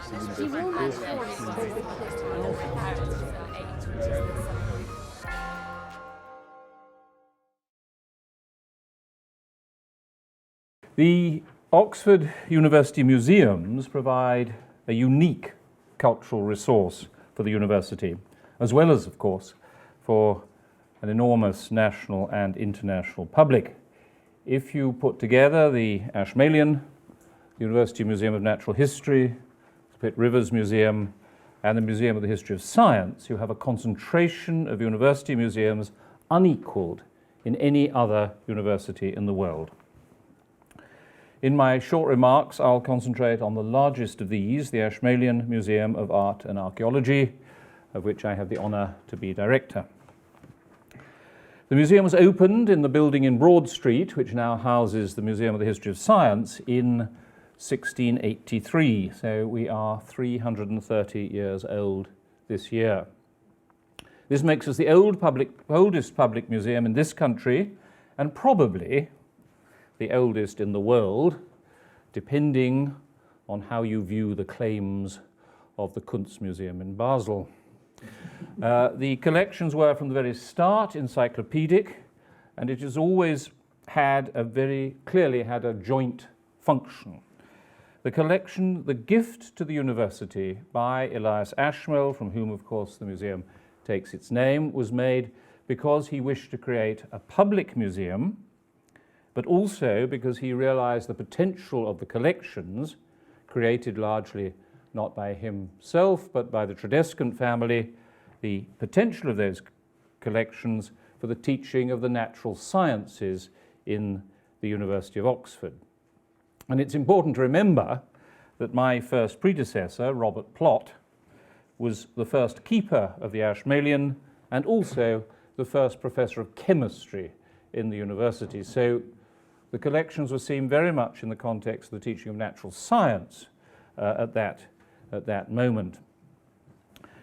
The Oxford University Museums provide a unique cultural resource for the university, as well as, of course, for an enormous national and international public. If you put together the Ashmolean, the University Museum of Natural History, the Pitt Rivers Museum, and the Museum of the History of Science, you have a concentration of university museums unequaled in any other university in the world. In my short remarks, I'll concentrate on the largest of these, the Ashmolean Museum of Art and Archaeology, of which I have the honor to be director. The museum was opened in the building in Broad Street, which now houses the Museum of the History of Science, in 1683, so we are 330 years old this year. This makes us the oldest public museum in this country, and probably the oldest in the world, depending on how you view the claims of the Kunstmuseum in Basel. The collections were from the very start encyclopedic, and it has always had very clearly had a joint function. The collection, the gift to the university by Elias Ashmole, from whom of course the museum takes its name, was made because he wished to create a public museum, but also because he realized the potential of the collections, created largely not by himself, but by the Tredescant family, the potential of those collections for the teaching of the natural sciences in the University of Oxford. And it's important to remember that my first predecessor, Robert Plott, was the first keeper of the Ashmolean and also the first professor of chemistry in the university. So the collections were seen very much in the context of the teaching of natural science at that moment.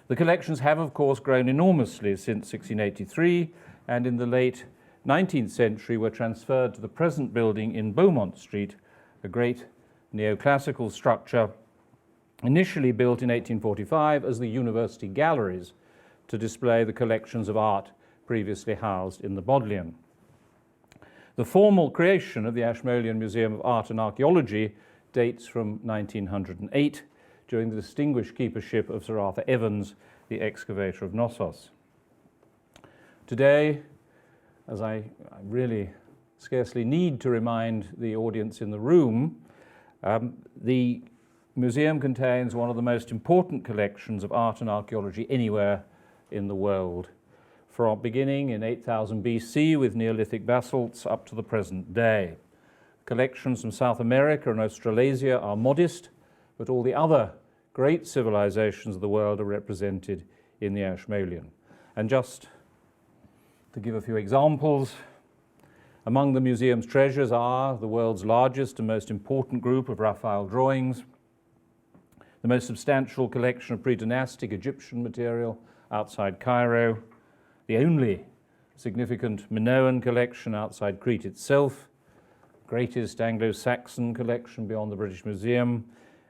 The collections have, of course, grown enormously since 1683, and in the late 19th century were transferred to the present building in Beaumont Street, a great neoclassical structure initially built in 1845 as the University Galleries to display the collections of art previously housed in the Bodleian. The formal creation of the Ashmolean Museum of Art and Archaeology dates from 1908, during the distinguished keepership of Sir Arthur Evans, the excavator of Knossos. Today, as I really scarcely need to remind the audience in the room, the museum contains one of the most important collections of art and archaeology anywhere in the world, from beginning in 8000 BC with Neolithic basalts up to the present day. Collections from South America and Australasia are modest, but all the other great civilizations of the world are represented in the Ashmolean. And just to give a few examples, among the museum's treasures are the world's largest and most important group of Raphael drawings, the most substantial collection of pre-dynastic Egyptian material outside Cairo, the only significant Minoan collection outside Crete itself, greatest Anglo-Saxon collection beyond the British Museum,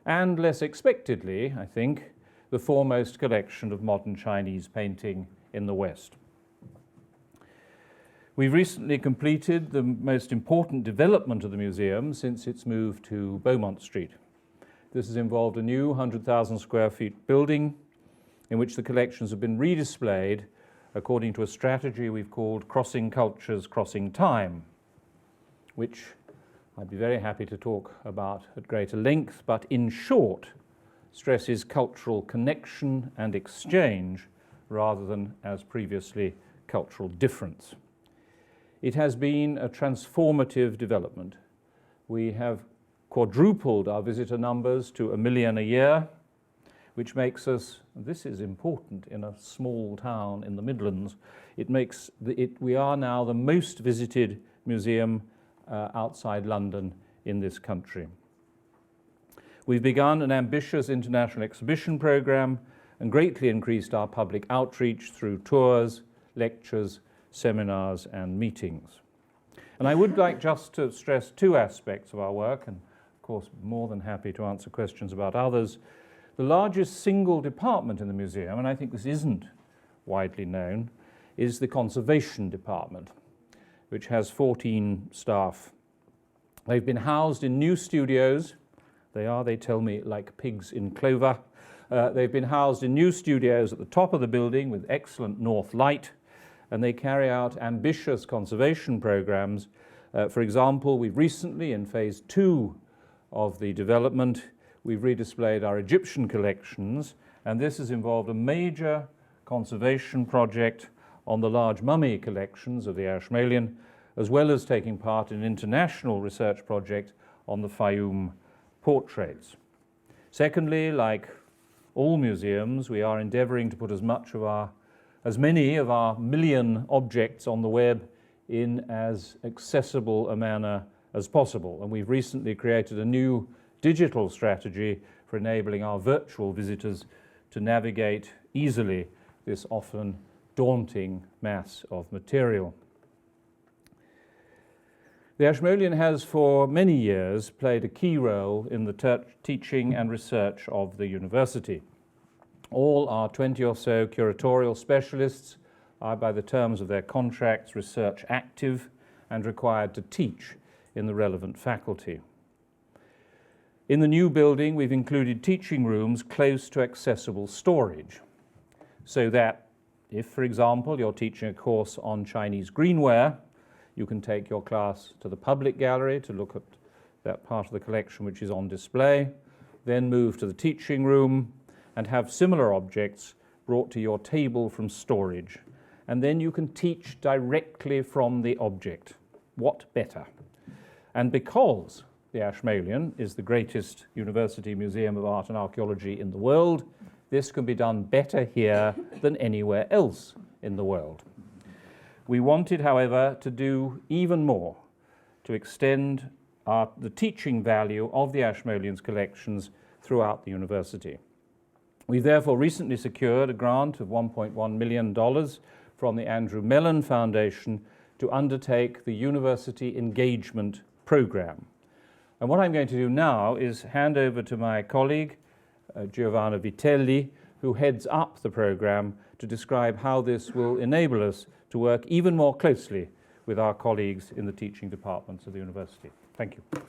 and less expectedly, I think, the foremost collection of modern Chinese painting in the West. We've recently completed the most important development of the museum since its move to Beaumont Street. This has involved a new 100,000 square feet building in which the collections have been redisplayed according to a strategy we've called Crossing Cultures, Crossing Time, which I'd be very happy to talk about at greater length, but in short, stresses cultural connection and exchange rather than, as previously, cultural difference. It has been a transformative development. We have quadrupled our visitor numbers to 1 million a year, which makes us, this is important in a small town in the Midlands, we are now the most visited museum outside London in this country. We've begun an ambitious international exhibition program and greatly increased our public outreach through tours, lectures, seminars, and meetings. And I would like just to stress two aspects of our work, and of course more than happy to answer questions about others. The largest single department in the museum, and I think this isn't widely known, is the conservation department, which has 14 staff. They've been housed in new studios. They tell me, like pigs in clover. They've been housed in new studios at the top of the building with excellent north light, and they carry out ambitious conservation programs. For example, we've recently, in phase 2 of the development, we've redisplayed our Egyptian collections, and this has involved a major conservation project on the large mummy collections of the Ashmolean, as well as taking part in an international research project on the Fayum portraits. Secondly, like all museums, we are endeavoring to put as many of our million objects on the web in as accessible a manner as possible. And we've recently created a new digital strategy for enabling our virtual visitors to navigate easily this often daunting mass of material. The Ashmolean has for many years played a key role in the teaching and research of the university. All our 20 or so curatorial specialists are, by the terms of their contracts, research active and required to teach in the relevant faculty. In the new building, we've included teaching rooms close to accessible storage, so that if, for example, you're teaching a course on Chinese greenware, you can take your class to the public gallery to look at that part of the collection which is on display, then move to the teaching room and have similar objects brought to your table from storage. And then you can teach directly from the object. What better? And because the Ashmolean is the greatest university museum of art and archaeology in the world, this can be done better here than anywhere else in the world. We wanted, however, to do even more to extend the teaching value of the Ashmolean's collections throughout the university. We've therefore recently secured a grant of $1.1 million from the Andrew Mellon Foundation to undertake the University Engagement Program. And what I'm going to do now is hand over to my colleague, Giovanna Vitelli, who heads up the program, to describe how this will enable us to work even more closely with our colleagues in the teaching departments of the university. Thank you.